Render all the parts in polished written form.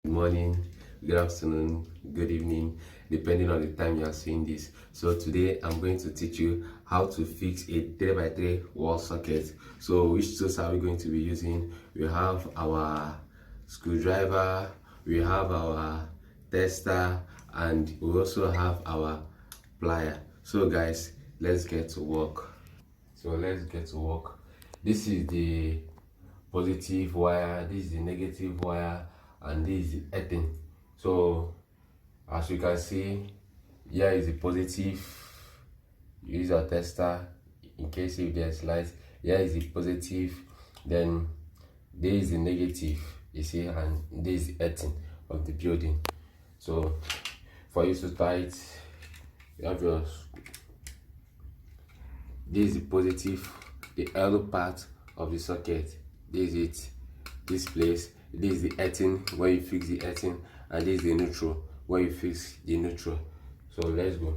morning, good afternoon, good evening, depending on the time you are seeing this. So today I'm going to teach you how to fix a 3x3 wall socket. So which tools are we going to be using? We have our screwdriver, we have our tester, and we also have our plier. So guys, let's get to work. This is the positive wire, this is the negative wire, and this is the earthing. So as you can see, here is the positive. Use your tester in case if there's light. Here is the positive, then there is the negative, you see, and this is the earthing of the building. So for you to tight, you have your, this is the positive, the yellow part of the socket. This is it, this place. This is the earthing where you fix the earthing, and this is the neutral where you fix the neutral. So let's go.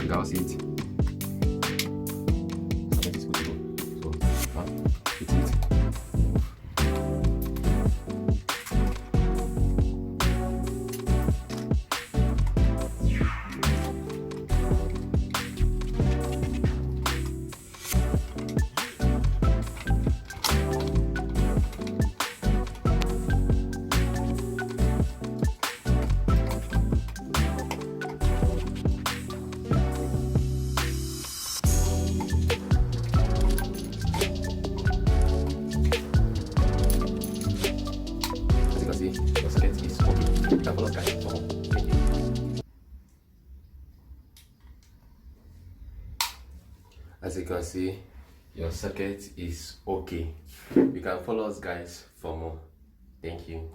That's it. Socket is good to go. So fix it. Your socket is okay. You can follow us, guys. Thank you. As you can see, your socket is okay. You can follow us, guys, for more. Thank you.